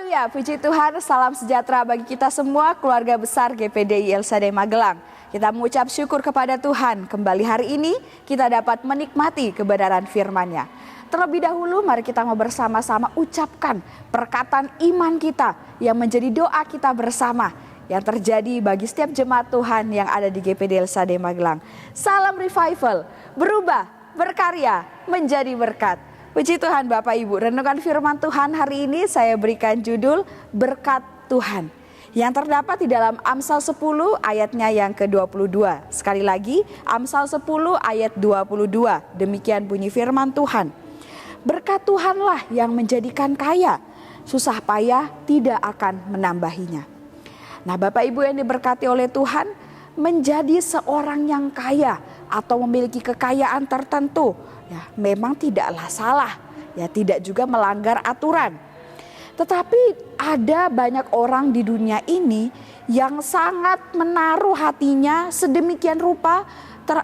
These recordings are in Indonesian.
Haleluya, puji Tuhan, salam sejahtera bagi kita semua, keluarga besar GPDI El Shaddai Magelang. Kita mengucap syukur kepada Tuhan, kembali hari ini kita dapat menikmati kebenaran firman-Nya. Terlebih dahulu mari kita mau bersama-sama ucapkan perkataan iman kita yang menjadi doa kita bersama yang terjadi bagi setiap jemaat Tuhan yang ada di GPDI El Shaddai Magelang. Salam revival, berubah, berkarya, menjadi berkat. Puji Tuhan Bapak Ibu, renungan firman Tuhan hari ini saya berikan judul Berkat Tuhan. Yang terdapat di dalam Amsal 10 ayatnya yang ke-22. Sekali lagi, Amsal 10 ayat 22. Demikian bunyi firman Tuhan. Berkat Tuhanlah yang menjadikan kaya, susah payah tidak akan menambahinya. Nah Bapak Ibu yang diberkati oleh Tuhan, menjadi seorang yang kaya atau memiliki kekayaan tertentu, ya, memang tidaklah salah, ya, tidak juga melanggar aturan. Tetapi ada banyak orang di dunia ini yang sangat menaruh hatinya sedemikian rupa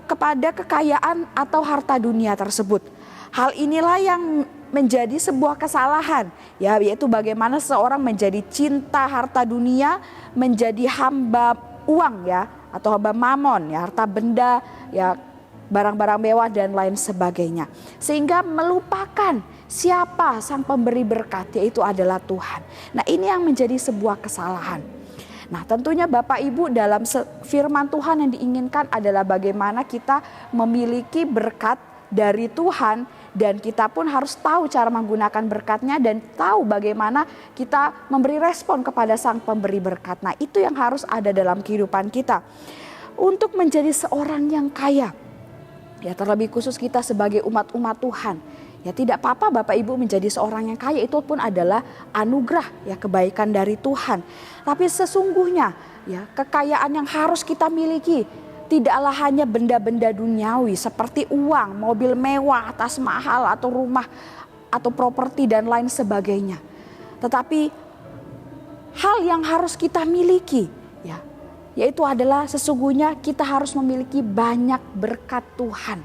kepada kekayaan atau harta dunia tersebut. Hal inilah yang menjadi sebuah kesalahan, ya, yaitu bagaimana seorang menjadi cinta harta dunia, menjadi hamba uang, ya, atau hamba mamon, ya, harta benda, ya, barang-barang mewah dan lain sebagainya. Sehingga melupakan siapa sang pemberi berkat, yaitu adalah Tuhan. Nah ini yang menjadi sebuah kesalahan. Nah tentunya Bapak Ibu dalam firman Tuhan yang diinginkan adalah bagaimana kita memiliki berkat dari Tuhan. Dan kita pun harus tahu cara menggunakan berkatnya dan tahu bagaimana kita memberi respon kepada sang pemberi berkat. Nah itu yang harus ada dalam kehidupan kita. Untuk menjadi seorang yang kaya, ya terlebih khusus kita sebagai umat-umat Tuhan. Ya tidak apa-apa Bapak Ibu menjadi seorang yang kaya, itu pun adalah anugerah, ya, kebaikan dari Tuhan. Tapi sesungguhnya, ya, kekayaan yang harus kita miliki tidaklah hanya benda-benda duniawi seperti uang, mobil mewah, tas mahal atau rumah atau properti dan lain sebagainya. Tetapi hal yang harus kita miliki, ya, yaitu adalah sesungguhnya kita harus memiliki banyak berkat Tuhan.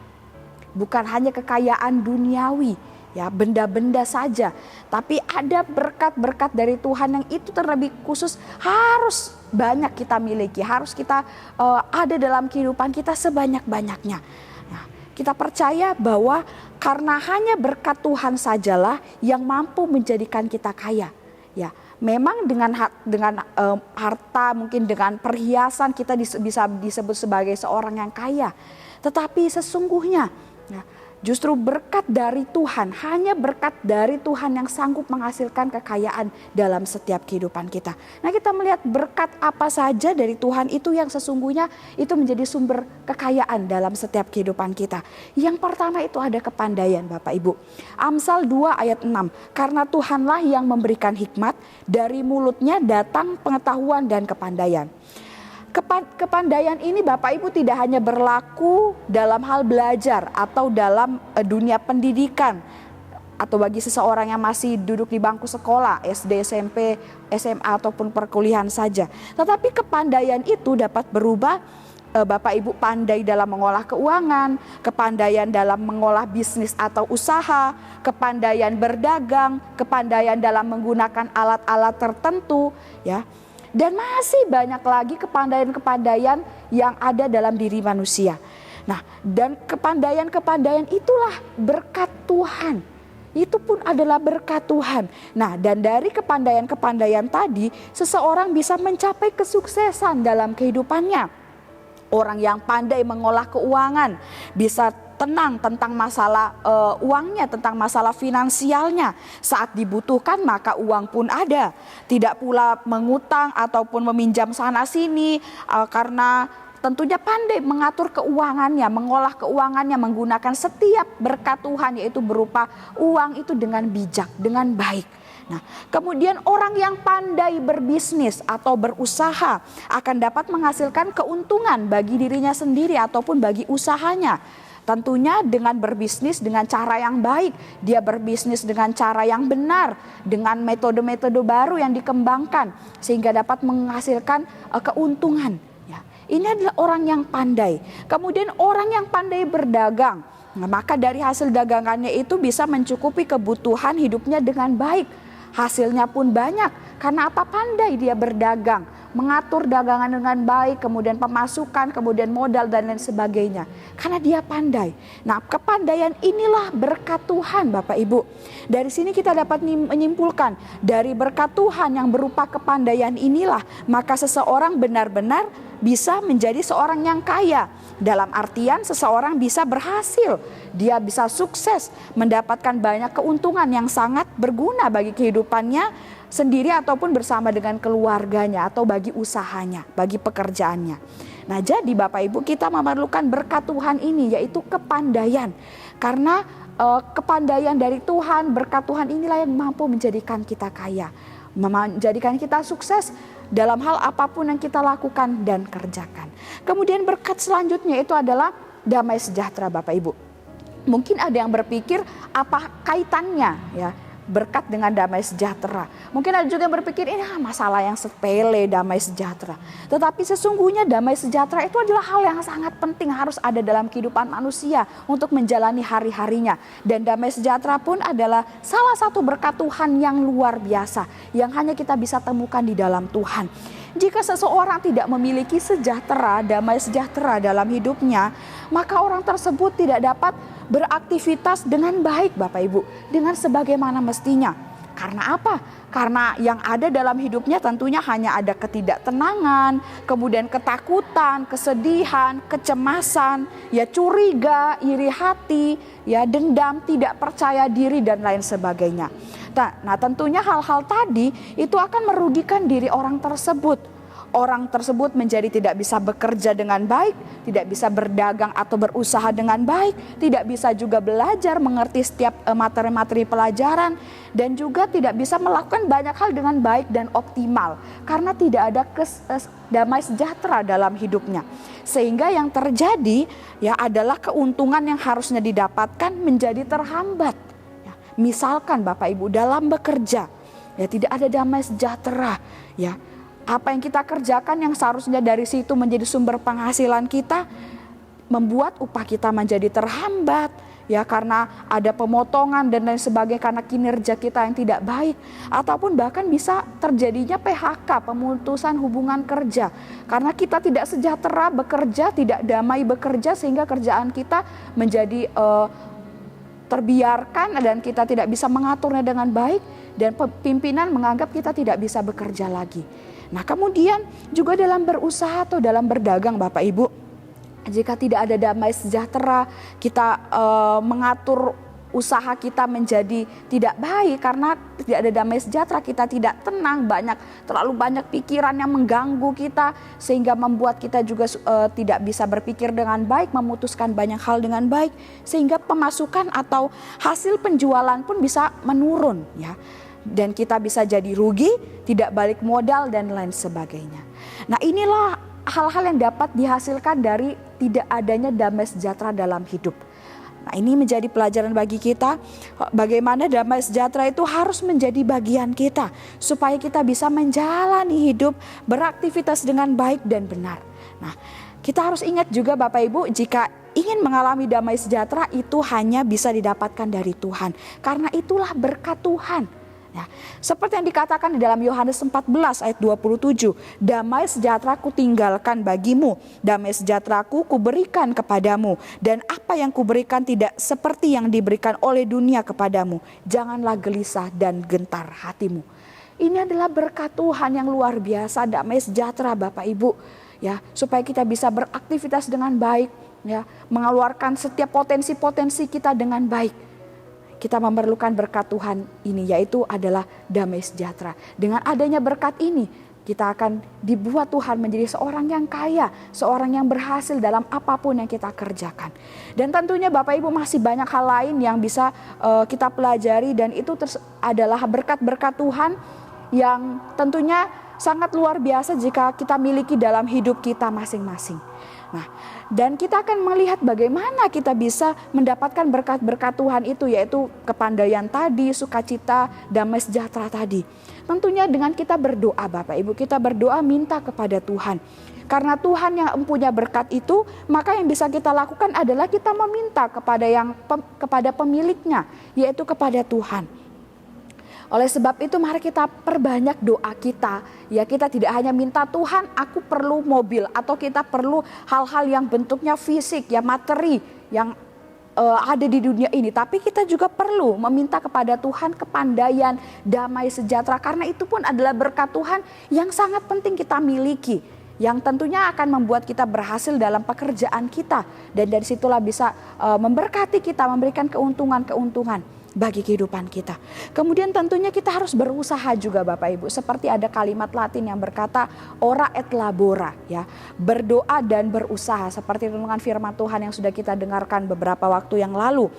Bukan hanya kekayaan duniawi, ya, benda-benda saja. Tapi ada berkat-berkat dari Tuhan yang itu terlebih khusus harus banyak kita miliki. Harus kita ada dalam kehidupan kita sebanyak-banyaknya. Nah, kita percaya bahwa karena hanya berkat Tuhan sajalah yang mampu menjadikan kita kaya. Ya, memang dengan harta, mungkin dengan perhiasan kita bisa disebut sebagai seorang yang kaya. Tetapi sesungguhnya, ya, justru berkat dari Tuhan, hanya berkat dari Tuhan yang sanggup menghasilkan kekayaan dalam setiap kehidupan kita. Nah kita melihat berkat apa saja dari Tuhan itu yang sesungguhnya itu menjadi sumber kekayaan dalam setiap kehidupan kita. Yang pertama itu ada kepandaian Bapak Ibu. Amsal 2 ayat 6, karena Tuhanlah yang memberikan hikmat, dari mulutnya datang pengetahuan dan kepandaian. Kepandaian ini Bapak Ibu tidak hanya berlaku dalam hal belajar atau dalam dunia pendidikan atau bagi seseorang yang masih duduk di bangku sekolah SD, SMP, SMA ataupun perkuliahan saja. Tetapi kepandaian itu dapat berubah. Bapak Ibu pandai dalam mengolah keuangan, kepandaian dalam mengolah bisnis atau usaha, kepandaian berdagang, kepandaian dalam menggunakan alat-alat tertentu, ya. Dan masih banyak lagi kepandaian-kepandaian yang ada dalam diri manusia. Nah, dan kepandaian-kepandaian itulah berkat Tuhan. Itu pun adalah berkat Tuhan. Nah, dan dari kepandaian-kepandaian tadi, seseorang bisa mencapai kesuksesan dalam kehidupannya. Orang yang pandai mengolah keuangan bisa tenang tentang masalah uangnya, tentang masalah finansialnya. Saat dibutuhkan maka uang pun ada. Tidak pula mengutang ataupun meminjam sana sini karena tentunya pandai mengatur keuangannya, mengolah keuangannya, menggunakan setiap berkat Tuhan yaitu berupa uang itu dengan bijak, dengan baik. Nah, kemudian orang yang pandai berbisnis atau berusaha akan dapat menghasilkan keuntungan bagi dirinya sendiri ataupun bagi usahanya. Tentunya dengan berbisnis dengan cara yang baik, dia berbisnis dengan cara yang benar, dengan metode-metode baru yang dikembangkan sehingga dapat menghasilkan keuntungan. Ya, ini adalah orang yang pandai. Kemudian orang yang pandai berdagang, nah, maka dari hasil dagangannya itu bisa mencukupi kebutuhan hidupnya dengan baik. hasilnya pun banyak. Karena apa? Pandai dia berdagang, mengatur dagangan dengan baik, kemudian pemasukan, kemudian modal dan lain sebagainya. Karena dia pandai. Nah, kepandaian inilah berkat Tuhan Bapak Ibu. Dari sini kita dapat menyimpulkan, dari berkat Tuhan yang berupa kepandaian inilah, maka seseorang benar-benar bisa menjadi seorang yang kaya. Dalam artian seseorang bisa berhasil, dia bisa sukses, mendapatkan banyak keuntungan yang sangat berguna bagi kehidupannya sendiri ataupun bersama dengan keluarganya atau bagi usahanya, bagi pekerjaannya. Nah, jadi Bapak Ibu, kita memerlukan berkat Tuhan ini, yaitu kepandaian. Karena kepandaian dari Tuhan, berkat Tuhan inilah yang mampu menjadikan kita kaya, menjadikan kita sukses dalam hal apapun yang kita lakukan dan kerjakan. Kemudian berkat selanjutnya itu adalah damai sejahtera Bapak Ibu. Mungkin ada yang berpikir apa kaitannya ya berkat dengan damai sejahtera. Mungkin ada juga yang berpikir ini masalah yang sepele, damai sejahtera. Tetapi sesungguhnya damai sejahtera itu adalah hal yang sangat penting, harus ada dalam kehidupan manusia untuk menjalani hari-harinya. Dan damai sejahtera pun adalah salah satu berkat Tuhan yang luar biasa, yang hanya kita bisa temukan di dalam Tuhan. Jika seseorang tidak memiliki sejahtera, damai sejahtera dalam hidupnya, maka orang tersebut tidak dapat beraktivitas dengan baik Bapak Ibu, dengan sebagaimana mestinya. Karena apa? Karena yang ada dalam hidupnya tentunya hanya ada ketidaktenangan, kemudian ketakutan, kesedihan, kecemasan, ya curiga, iri hati, ya dendam, tidak percaya diri dan lain sebagainya. Nah, tentunya hal-hal tadi itu akan merugikan diri orang tersebut. Orang tersebut menjadi tidak bisa bekerja dengan baik, tidak bisa berdagang atau berusaha dengan baik, tidak bisa juga belajar mengerti setiap materi-materi pelajaran, dan juga tidak bisa melakukan banyak hal dengan baik dan optimal karena tidak ada damai sejahtera dalam hidupnya. Sehingga yang terjadi ya adalah keuntungan yang harusnya didapatkan menjadi terhambat. Ya, misalkan Bapak Ibu dalam bekerja ya tidak ada damai sejahtera ya. Apa yang kita kerjakan yang seharusnya dari situ menjadi sumber penghasilan kita, membuat upah kita menjadi terhambat ya karena ada pemotongan dan lain sebagainya karena kinerja kita yang tidak baik, ataupun bahkan bisa terjadinya PHK, pemutusan hubungan kerja karena kita tidak sejahtera bekerja, tidak damai bekerja, sehingga kerjaan kita menjadi terbiarkan dan kita tidak bisa mengaturnya dengan baik, dan pimpinan menganggap kita tidak bisa bekerja lagi. Nah, kemudian juga dalam berusaha atau dalam berdagang Bapak Ibu, jika tidak ada damai sejahtera, kita mengatur usaha kita menjadi tidak baik karena tidak ada damai sejahtera, kita tidak tenang, terlalu banyak pikiran yang mengganggu kita sehingga membuat kita juga tidak bisa berpikir dengan baik, memutuskan banyak hal dengan baik, sehingga pemasukan atau hasil penjualan pun bisa menurun ya. Dan kita bisa jadi rugi, tidak balik modal dan lain sebagainya. Nah, inilah hal-hal yang dapat dihasilkan dari tidak adanya damai sejahtera dalam hidup. Nah, ini menjadi pelajaran bagi kita bagaimana damai sejahtera itu harus menjadi bagian kita supaya kita bisa menjalani hidup, beraktivitas dengan baik dan benar. Nah, kita harus ingat juga Bapak Ibu, jika ingin mengalami damai sejahtera itu hanya bisa didapatkan dari Tuhan. Karena itulah berkat Tuhan. Ya, seperti yang dikatakan di dalam Yohanes 14 ayat 27, damai sejahtera ku tinggalkan bagimu, damai sejahtera ku berikan kepadamu, dan apa yang kuberikan tidak seperti yang diberikan oleh dunia kepadamu. Janganlah gelisah dan gentar hatimu. Ini adalah berkat Tuhan yang luar biasa, damai sejahtera Bapak Ibu, ya, supaya kita bisa beraktivitas dengan baik, ya, mengeluarkan setiap potensi-potensi kita dengan baik. Kita memerlukan berkat Tuhan ini, yaitu adalah damai sejahtera. Dengan adanya berkat ini, kita akan dibuat Tuhan menjadi seorang yang kaya, seorang yang berhasil dalam apapun yang kita kerjakan. Dan tentunya Bapak Ibu masih banyak hal lain yang bisa kita pelajari, dan itu adalah berkat-berkat Tuhan yang tentunya sangat luar biasa jika kita miliki dalam hidup kita masing-masing. Nah, dan kita akan melihat bagaimana kita bisa mendapatkan berkat-berkat Tuhan itu, yaitu kepandaian tadi, sukacita, damai sejahtera tadi. Tentunya dengan kita berdoa Bapak Ibu, kita berdoa minta kepada Tuhan. Karena Tuhan yang mempunyai berkat itu, maka yang bisa kita lakukan adalah kita meminta kepada pemiliknya, yaitu kepada Tuhan. Oleh sebab itu mari kita perbanyak doa kita. Ya, kita tidak hanya minta Tuhan aku perlu mobil, atau kita perlu hal-hal yang bentuknya fisik, ya materi yang ada di dunia ini. Tapi kita juga perlu meminta kepada Tuhan kepandaian, damai sejahtera. Karena itu pun adalah berkat Tuhan yang sangat penting kita miliki. Yang tentunya akan membuat kita berhasil dalam pekerjaan kita. Dan dari situlah bisa memberkati kita, memberikan keuntungan-keuntungan bagi kehidupan kita. Kemudian tentunya kita harus berusaha juga Bapak Ibu. Seperti ada kalimat Latin yang berkata ora et labora, ya, berdoa dan berusaha. Seperti renungan firman Tuhan yang sudah kita dengarkan beberapa waktu yang lalu.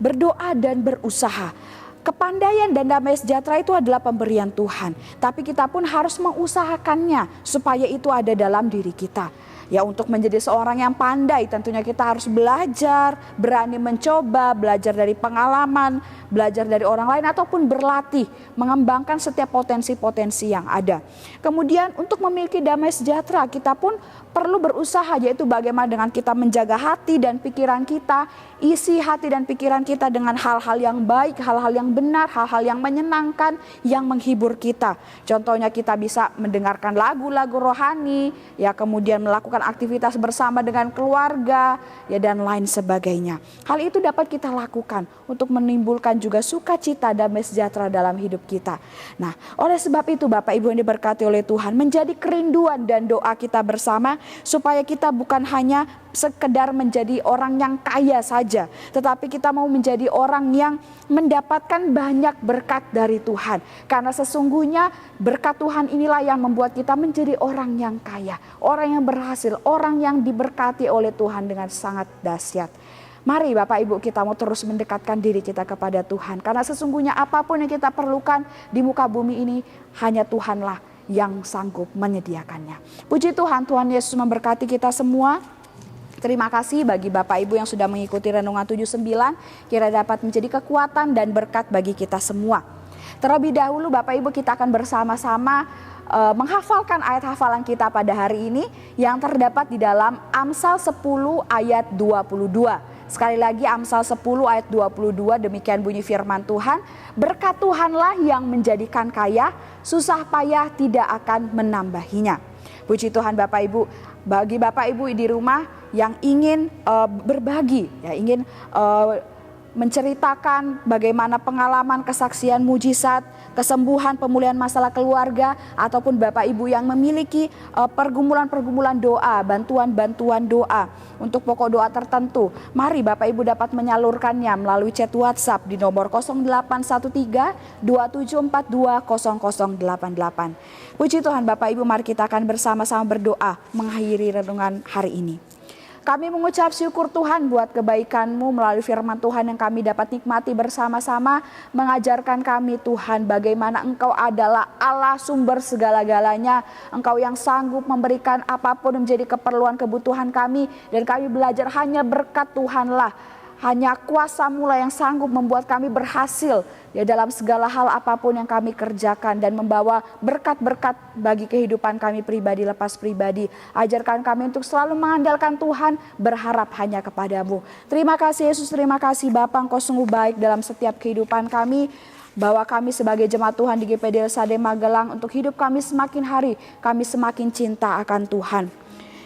Berdoa dan berusaha. Kepandaian dan damai sejahtera itu adalah pemberian Tuhan. Tapi kita pun harus mengusahakannya supaya itu ada dalam diri kita. Ya, untuk menjadi seorang yang pandai tentunya kita harus belajar, berani mencoba, belajar dari pengalaman, belajar dari orang lain ataupun berlatih, mengembangkan setiap potensi-potensi yang ada. Kemudian untuk memiliki damai sejahtera kita pun perlu berusaha, yaitu bagaimana dengan kita menjaga hati dan pikiran kita, isi hati dan pikiran kita dengan hal-hal yang baik, hal-hal yang benar, hal-hal yang menyenangkan, yang menghibur kita. Contohnya kita bisa mendengarkan lagu-lagu rohani, ya, kemudian melakukan aktivitas bersama dengan keluarga, ya, dan lain sebagainya. Hal itu dapat kita lakukan untuk menimbulkan juga sukacita, damai sejahtera dalam hidup kita. Nah, oleh sebab itu Bapak Ibu yang diberkati oleh Tuhan, menjadi kerinduan dan doa kita bersama supaya kita bukan hanya sekedar menjadi orang yang kaya saja, tetapi kita mau menjadi orang yang mendapatkan banyak berkat dari Tuhan. Karena sesungguhnya berkat Tuhan inilah yang membuat kita menjadi orang yang kaya, orang yang berhasil, orang yang diberkati oleh Tuhan dengan sangat dahsyat. Mari Bapak Ibu kita mau terus mendekatkan diri kita kepada Tuhan. Karena sesungguhnya apapun yang kita perlukan di muka bumi ini hanya Tuhanlah yang sanggup menyediakannya. Puji Tuhan, Tuhan Yesus memberkati kita semua. Terima kasih bagi Bapak Ibu yang sudah mengikuti Renungan 79. Kira dapat menjadi kekuatan dan berkat bagi kita semua. Terlebih dahulu Bapak Ibu kita akan bersama-sama menghafalkan ayat hafalan kita pada hari ini yang terdapat di dalam Amsal 10 ayat 22. Sekali lagi Amsal 10 ayat 22, demikian bunyi firman Tuhan. Berkat Tuhanlah yang menjadikan kaya, susah payah tidak akan menambahinya. Puji Tuhan Bapak Ibu. Bagi Bapak Ibu di rumah yang ingin berbagi, ya, ingin menceritakan bagaimana pengalaman, kesaksian, mujizat, kesembuhan, pemulihan masalah keluarga, ataupun Bapak Ibu yang memiliki pergumulan-pergumulan doa, bantuan-bantuan doa untuk pokok doa tertentu, mari Bapak Ibu dapat menyalurkannya melalui chat WhatsApp di nomor 0813 2742 0088. Puji Tuhan Bapak Ibu, mari kita akan bersama-sama berdoa mengakhiri renungan hari ini. Kami mengucap syukur Tuhan buat kebaikan-Mu melalui firman Tuhan yang kami dapat nikmati bersama-sama. Mengajarkan kami Tuhan bagaimana Engkau adalah Allah sumber segala-galanya. Engkau yang sanggup memberikan apapun menjadi keperluan kebutuhan kami. Dan kami belajar hanya berkat Tuhanlah. Hanya kuasa-Mu lah yang sanggup membuat kami berhasil ya dalam segala hal apapun yang kami kerjakan dan membawa berkat-berkat bagi kehidupan kami pribadi lepas pribadi. Ajarkan kami untuk selalu mengandalkan Tuhan, berharap hanya kepada-Mu. Terima kasih Yesus, terima kasih Bapa, Engkau sungguh baik dalam setiap kehidupan kami. Bahwa kami sebagai jemaat Tuhan di GPD LSAD Magelang, untuk hidup kami semakin hari kami semakin cinta akan Tuhan.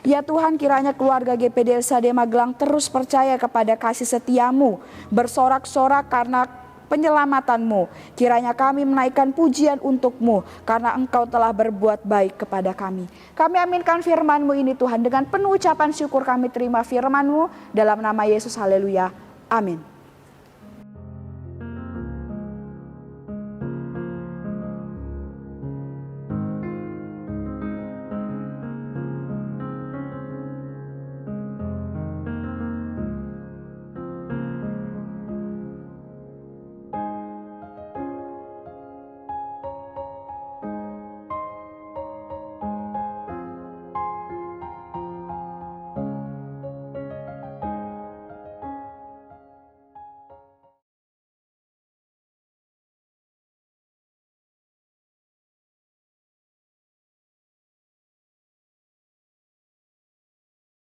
Ya Tuhan, kiranya keluarga GPD LSAD Magelang terus percaya kepada kasih setia-Mu, bersorak-sorak karena penyelamatan-Mu. Kiranya kami menaikkan pujian untuk-Mu karena Engkau telah berbuat baik kepada kami. Kami aminkan firman-Mu ini Tuhan, dengan penuh ucapan syukur kami terima firman-Mu dalam nama Yesus, haleluya, amin.